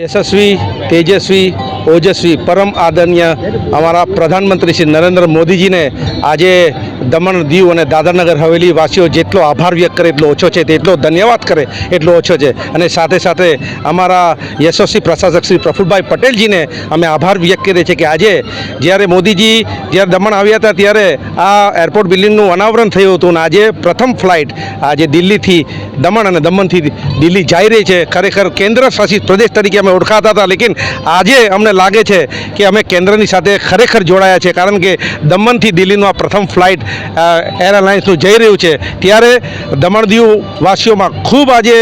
यशस्वी, तेजस्वी, ओजस्वी, परम आदरणीय અમારા પ્રધાનમંત્રી શ્રી નરેન્દ્ર મોદીજીને આજે દમણ, દીવ અને દાદરાનગર હવેલી વાસીઓ જેટલો આભાર વ્યક્ત કરે એટલો ઓછો છે, તેટલો ધન્યવાદ કરે એટલો ઓછો છે. અને સાથે સાથે અમારા યશસ્વી પ્રશાસક શ્રી પ્રફુલભાઈ પટેલજીને અમે આભાર વ્યક્ત કરીએ છીએ કે આજે જ્યારે મોદીજી જ્યારે દમણ આવ્યા હતા ત્યારે આ એરપોર્ટ બિલ્ડિંગનું અનાવરણ થયું હતું અને આજે પ્રથમ ફ્લાઇટ આજે દિલ્હીથી દમણ અને દમણથી દિલ્હી જઈ રહી છે. ખરેખર કેન્દ્ર શાસિત પ્રદેશ તરીકે અમે ઓળખાતા હતા, લેકિન આજે અમને લાગે છે કે અમે કેન્દ્રની સાથે ખરેખર જોડાયા છે, કારણ કે દમણથી દિલ્હીનું આ પ્રથમ ફ્લાઇટ એર અલાયન્સનું જઈ રહ્યું છે. ત્યારે દમણ દીવ વાસીઓમાં ખૂબ આજે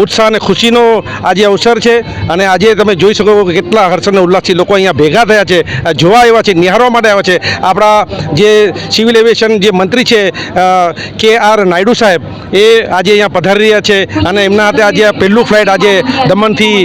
ઉત્સાહ અને ખુશીનો આજે અવસર છે. અને આજે તમે જોઈ શકો કે કેટલા હર્ષ અને ઉલ્લાસથી લોકો અહીંયા ભેગા થયા છે, જોવા આવ્યા છે, નિહાળવા માટે આવ્યા છે. આપણા જે સિવિલ એવિએશન જે મંત્રી છે કે.આર. નાયડુ સાહેબ એ આજે અહીંયા પધારી રહ્યા છે અને એમના હાથે આજે પહેલું ફ્લાઇટ આજે દમણથી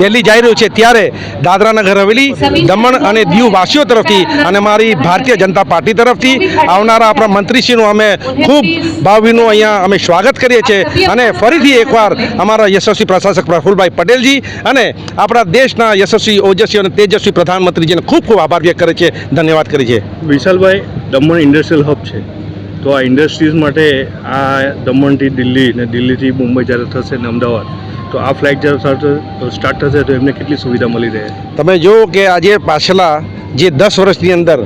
દિલ્હી જઈ રહ્યું છે. ત્યારે દાદરાનગર હવેલી, દમણ અને દીવ વાસીઓ તરફથી અને મારી ભારતીય જનતા પાર્ટી તરફથી આવનારા આપણા મંત્રીશ્રીનું અમે ખૂબ ભાવભીનું અહીંયા અમે સ્વાગત કરીએ છીએ. અને ફરીથી એકવાર અમારા યશસ્વી પ્રશાસક પ્રફુલભાઈ પટેલજી અને આપણા દેશના યશસ્વી, ઓજસ્વી અને તેજસ્વી પ્રધાનમંત્રીજીને ખૂબ ખૂબ આભાર વ્યક્ત કરે છે, ધન્યવાદ કરીએ છીએ. વિશાલભાઈ, દમણ ઇન્ડસ્ટ્રીયલ હબ છે, તો આ ઇન્ડસ્ટ્રીઝ માટે આ દમણથી દિલ્હી ને દિલ્હીથી મુંબઈ જ્યારે થશે ને અમદાવાદ, તો આ ફ્લાઇટ જ્યારે સ્ટાર્ટ થશે તો એમને કેટલી સુવિધા મળી રહે? તમે જુઓ કે આજે પાછલા જે 10 વર્ષની અંદર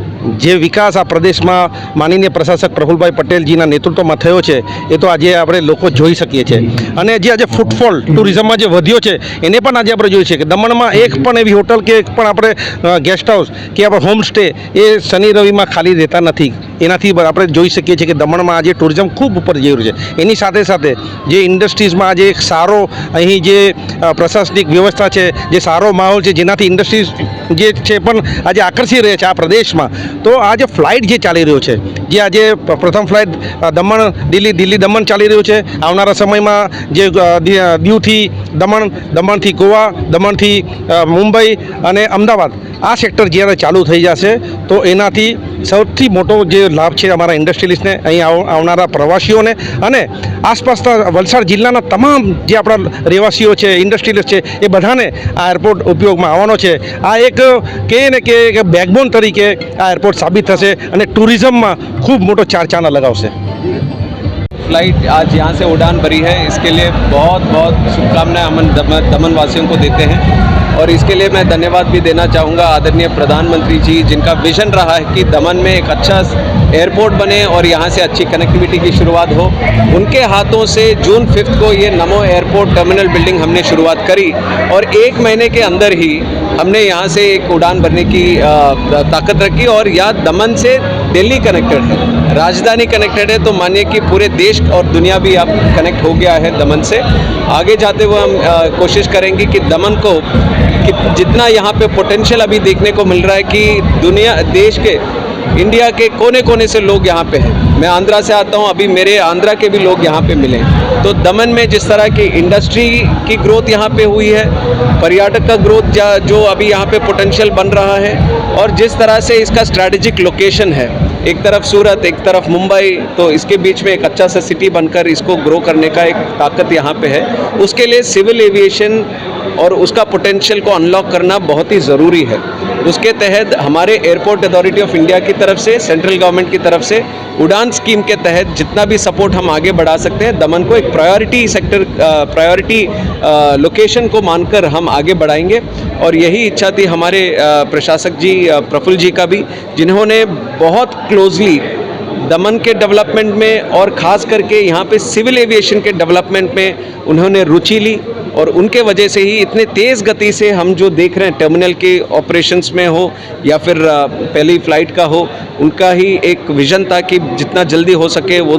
જે વિકાસ આ પ્રદેશમાં માનનીય પ્રશાસક પ્રફુલભાઈ પટેલજીના નેતૃત્વમાં થયો છે એ તો આજે આપણે લોકો જોઈ શકીએ છીએ. અને જે આજે ફૂટફોલ ટુરિઝમમાં જે વધ્યો છે એને પણ આજે આપણે જોઈએ છીએ કે દમણમાં એક પણ એવી હોટલ કે એક પણ આપણે ગેસ્ટ હાઉસ કે આપણે હોમ સ્ટે એ શનિ રવિમાં ખાલી રહેતા નથી. એનાથી આપણે જોઈ શકીએ છીએ કે દમણમાં આજે ટુરિઝમ ખૂબ ઉપર જઈ રહ્યું છે. એની સાથે સાથે જે ઇન્ડસ્ટ્રીઝમાં આજે એક સારો અહીં જે પ્રશાસનિક વ્યવસ્થા છે, જે સારો માહોલ છે, જેનાથી ઇન્ડસ્ટ્રીઝ જે છે પણ આજે આકર્ષી રહે છે આ પ્રદેશમાં. તો આ જે ફ્લાઇટ જે ચાલી રહ્યો છે, જે આજે પ્રથમ ફ્લાઇટ દમણ દિલ્હી, દિલ્હી દમણ ચાલી રહ્યું છે, આવનારા સમયમાં જે દીવથી દમણ, દમણથી ગોવા, દમણથી મુંબઈ અને અમદાવાદ આ સેક્ટર જ્યારે ચાલુ થઈ જશે તો એનાથી સૌથી મોટો જે લાભ છે અમારા ઇન્ડસ્ટ્રીલિસ્ટને, અહીં આવનારા પ્રવાસીઓને અને આસપાસના વલસાડ જિલ્લાના તમામ જે આપણા રહેવાસીઓ છે, ઇન્ડસ્ટ્રીલિસ્ટ છે, એ બધાને આ એરપોર્ટ ઉપયોગમાં આવવાનો છે. આ એક કહે ને કે બેકબોન તરીકે આ એરપોર્ટ સાબિત થશે અને ટુરિઝમમાં ખૂબ મોટો ચાર લગાવશે. फ्लाइट आज यहाँ से उड़ान भरी है, इसके लिए बहुत बहुत शुभकामनाएं हम दमन वासियों को देते हैं. और इसके लिए मैं धन्यवाद भी देना चाहूँगा आदरणीय प्रधानमंत्री जी, जिनका विजन रहा है कि दमन में एक अच्छा एयरपोर्ट बने और यहाँ से अच्छी कनेक्टिविटी की शुरुआत हो. उनके हाथों से जून 5 को ये नमो एयरपोर्ट टर्मिनल बिल्डिंग हमने शुरुआत करी और 1 महीने के अंदर ही हमने यहाँ से एक उड़ान भरने की ताकत रखी. और यहाँ दमन से दिल्ली कनेक्टेड है, राजधानी कनेक्टेड है, तो मानिए कि पूरे देश और दुनिया भी अब कनेक्ट हो गया है दमन से. आगे जाते हुए हम कोशिश करेंगे कि दमन को कि जितना यहाँ पे पोटेंशियल अभी देखने को मिल रहा है कि दुनिया, देश के, इंडिया के कोने कोने से लोग यहाँ पे हैं. मैं आंध्रा से आता हूँ, अभी मेरे आंध्रा के भी लोग यहाँ पे मिले. तो दमन में जिस तरह की इंडस्ट्री की ग्रोथ यहाँ पे हुई है, पर्यटक का ग्रोथ जो अभी यहाँ पे पोटेंशियल बन रहा है, और जिस तरह से इसका स्ट्रैटेजिक लोकेशन है, एक तरफ सूरत, एक तरफ मुंबई, तो इसके बीच में एक अच्छा सा सिटी बनकर इसको ग्रो करने का एक ताकत यहाँ पे है. उसके लिए सिविल एविएशन और उसका पोटेंशियल को अनलॉक करना बहुत ही ज़रूरी है. उसके तहत हमारे एयरपोर्ट अथॉरिटी ऑफ इंडिया की तरफ से, सेंट्रल गवर्नमेंट की तरफ से उड़ान स्कीम के तहत जितना भी सपोर्ट हम आगे बढ़ा सकते हैं, दमन को एक प्रायोरिटी सेक्टर, प्रायोरिटी लोकेशन को मानकर हम आगे बढ़ाएंगे. और यही इच्छा थी हमारे प्रशासक जी प्रफुल्ल जी का भी, जिन्होंने बहुत क्लोजली दमन के डेवलपमेंट में और ख़ास करके यहाँ पे सिविल एविएशन के डेवलपमेंट में उन्होंने रुचि ली. और उनके वजह से ही इतने तेज़ गति से हम जो देख रहे हैं टर्मिनल के ऑपरेशंस में हो या फिर पहली फ़्लाइट का हो, उनका ही एक विज़न था कि जितना जल्दी हो सके वो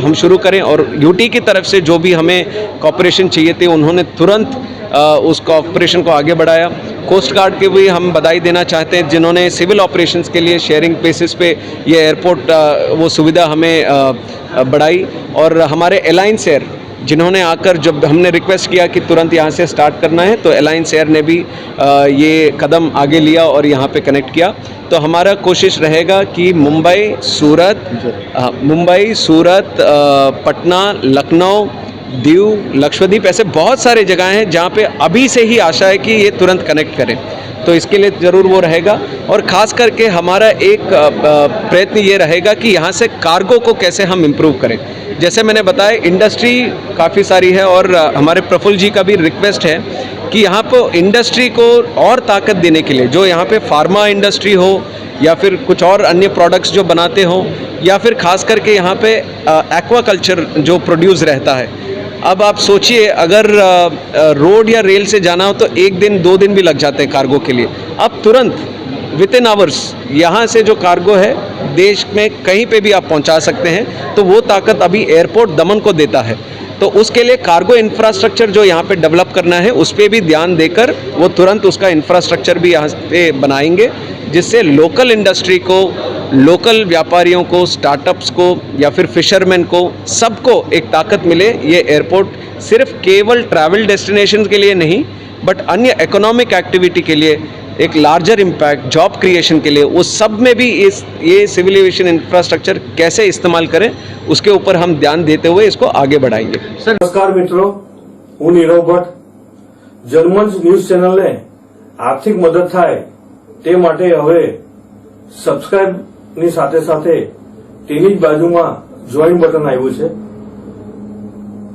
हम शुरू करें. और यूटी की तरफ से जो भी हमें कॉपरेशन चाहिए थे, उन्होंने तुरंत उस कॉपरेशन को आगे बढ़ाया. कोस्ट गार्ड के भी हम बधाई देना चाहते हैं, जिन्होंने सिविल ऑपरेशंस के लिए शेयरिंग बेसिस पे ये एयरपोर्ट वो सुविधा हमें बढ़ाई. और हमारे एलायंस एयर, जिन्होंने आकर जब हमने रिक्वेस्ट किया कि तुरंत यहाँ से स्टार्ट करना है, तो एलायंस एयर ने भी ये कदम आगे लिया और यहाँ पे कनेक्ट किया. तो हमारा कोशिश रहेगा कि मुंबई, सूरत, पटना, लखनऊ, दीव, लक्षद्वीप, ऐसे बहुत सारे जगह हैं जहाँ पे अभी से ही आशा है कि ये तुरंत कनेक्ट करें। तो इसके लिए ज़रूर वो रहेगा और ख़ास करके हमारा एक प्रयत्न ये रहेगा कि यहाँ से कार्गो को कैसे हम इम्प्रूव करें। जैसे मैंने बताया, इंडस्ट्री काफ़ी सारी है और हमारे प्रफुल्ल जी का भी रिक्वेस्ट है कि यहाँ पर इंडस्ट्री को और ताकत देने के लिए, जो यहाँ पे फार्मा इंडस्ट्री हो या फिर कुछ और अन्य प्रोडक्ट्स जो बनाते हों, या फिर ख़ास करके यहाँ पे एक्वाकल्चर जो प्रोड्यूस रहता है। अब आप सोचिए, अगर रोड या रेल से जाना हो तो 1 दिन 2 दिन भी लग जाते हैं कार्गो के लिए। अब तुरंत विद इन आवर्स यहाँ से जो कार्गो है देश में कहीं पे भी आप पहुँचा सकते हैं। तो वो ताकत अभी एयरपोर्ट दमन को देता है। तो उसके लिए कार्गो इंफ्रास्ट्रक्चर जो यहाँ पे डेवलप करना है उस पर भी ध्यान देकर वो तुरंत उसका इंफ्रास्ट्रक्चर भी यहाँ पे बनाएंगे, जिससे लोकल इंडस्ट्री को, लोकल व्यापारियों को, स्टार्टअप्स को या फिर फिशरमैन को, सबको एक ताकत मिले। ये एयरपोर्ट सिर्फ केवल ट्रैवल डेस्टिनेशन के लिए नहीं, बट अन्य इकोनॉमिक एक्टिविटी के लिए, एक लार्जर इम्पैक्ट, जॉब क्रिएशन के लिए, उस सब में भी ये सिविल एविएशन इंफ्रास्ट्रक्चर कैसे इस्तेमाल करें उसके ऊपर हम ध्यान देते हुए इसको आगे बढ़ाएंगे। नमस्कार मित्रों, હું નીરવ ભટ્ટ। જનમંચ ન્યૂઝ ચેનલને આર્થિક મદદ થાય તે માટે હવે સબસ્ક્રાઇબની સાથે સાથે તેની જ બાજુમાં જોઈન બટન આવ્યું છે।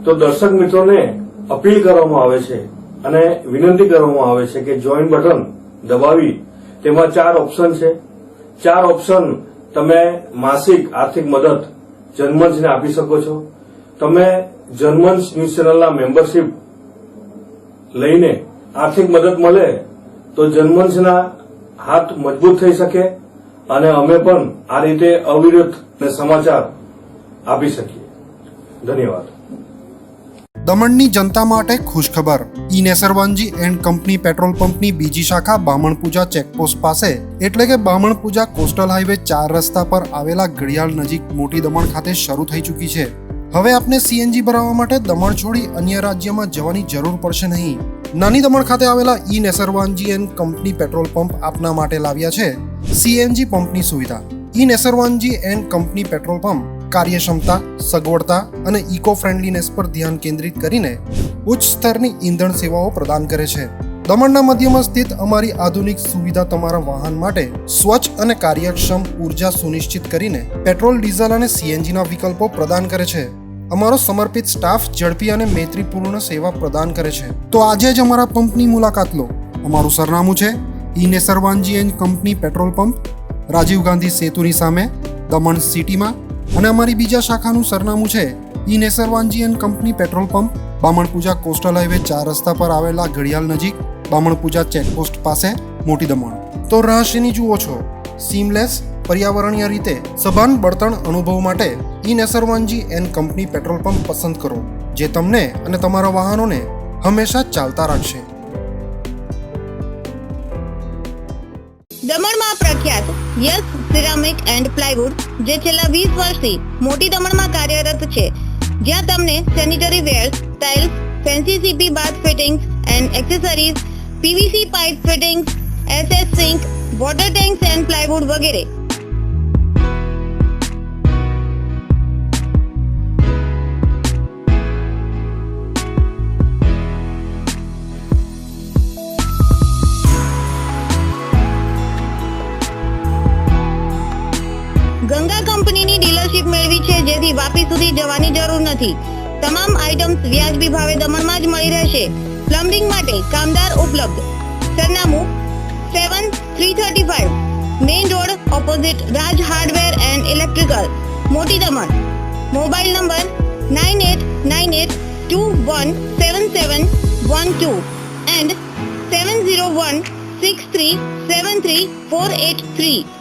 તો દર્શક મિત્રોને અપીલ કરવામાં આવે છે અને વિનંતી કરવામાં આવે છે કે જોઈન બટન દબાવી તેમાં 4 ઓપ્શન છે। 4 ઓપ્શન તમે માસિક આર્થિક મદદ જનમંચને આપી શકો છો। તમે જનમંચ ન્યૂઝ ચેનલના મેમ્બરશીપ લઈને આર્થિક મદદ મળે તો જનમંચના હાથ મજબૂત થઈ શકે અને અમે પણ આ રીતે અવિરત સમાચાર આપી શકીએ। ધન્યવાદ। દમણની જનતા માટે ખુશખબર। ઈ નેસરવાનજી એન્ડ કંપની પેટ્રોલ પંપની બીજી શાખા બામણપૂજા ચેકપોસ્ટ પાસે એટલે કે બામણપૂજા કોસ્ટલ હાઈવે 4 રસ્તા પર આવેલા ઘડિયાળ નજીક મોટી દમણ ખાતે શરૂ થઈ ચૂકી છે। હવે આપને સીએનજી ભરાવવા માટે દમણ છોડી અન્ય રાજ્યમાં જવાની જરૂર પડશે નહીં। નાની દમણ ખાતે આવેલા E Nesarwanji and company petrol pump આપના માટે લાવ્યા છે સીએનજી પંપની સુવિધા। E Nesarwanji and company petrol pump કાર્યક્ષમતા, સગવડતા અને ઇકો ફ્રેન્ડલીનેસ પર ધ્યાન કેન્દ્રિત કરીને ઉચ્ચ સ્તરની ઈંધણ સેવાઓ પ્રદાન કરે છે। દમણના મધ્યમાં સ્થિત અમારી આધુનિક સુવિધા તમારા વાહન માટે સ્વચ્છ અને કાર્યક્ષમ ઉર્જા સુનિશ્ચિત કરીને પેટ્રોલ, ડીઝલ અને સીએનજીના વિકલ્પો પ્રદાન કરે છે। અમારો સમર્પિત સ્ટાફ ઝડપી અને મૈત્રીપૂર્ણ સેવા પ્રદાન કરે છે। તો આજે જ અમારા પંપની મુલાકાત લો। અમારું સરનામું છે E Nesarwanji and company petrol pump, Rajiv Gandhi સેતુની સામે, દમણ સિટીમાં। અને અમારી બીજા શાખાનું સરનામું છે E Nesarwanji and company petrol pump, Bamanpuja coastal highway 4 રસ્તા પર આવેલા ઘડિયાળ નજીક, બામણપૂજા ચેકપોસ્ટ પાસે, મોટી દમણ। તો રહસ્યની જુઓ છો સીમલેસ, પર્યાવરણીય રીતે સભાન બળતણ અનુભવ માટે E Nesarwanji and company petrol pump પસંદ કરો, જે તમને અને તમારા વાહનોને હંમેશા ચાલતા રાખશે। દમણમાં પ્રખ્યાત યસ સિરામિક એન્ડ પ્લાયવુડ, જે છેલ્લા 20 વર્ષથી મોટી દમણમાં કાર્યરત છે, જ્યાં તમને sanitary wares, tiles, fancy CP bath fittings and accessories, PVC pipe fittings, SS sink, water tanks and plywood વગેરે। ગંગા કંપનીની ડીલરશીપ મેળવી છે, જેથી વાપી સુધી જવાની જરૂર નથી। તમામ આઇટમ્સ વ્યાજબી ભાવે દમણમાં જ મળી રહેશે। પ્લમ્બિંગ માટે કામદાર ઉપલબ્ધ। સરનામું 7335 main road opposite Raj hardware and electrical, મોટી દમણ। Mobile number 9898217712 and 7016373483।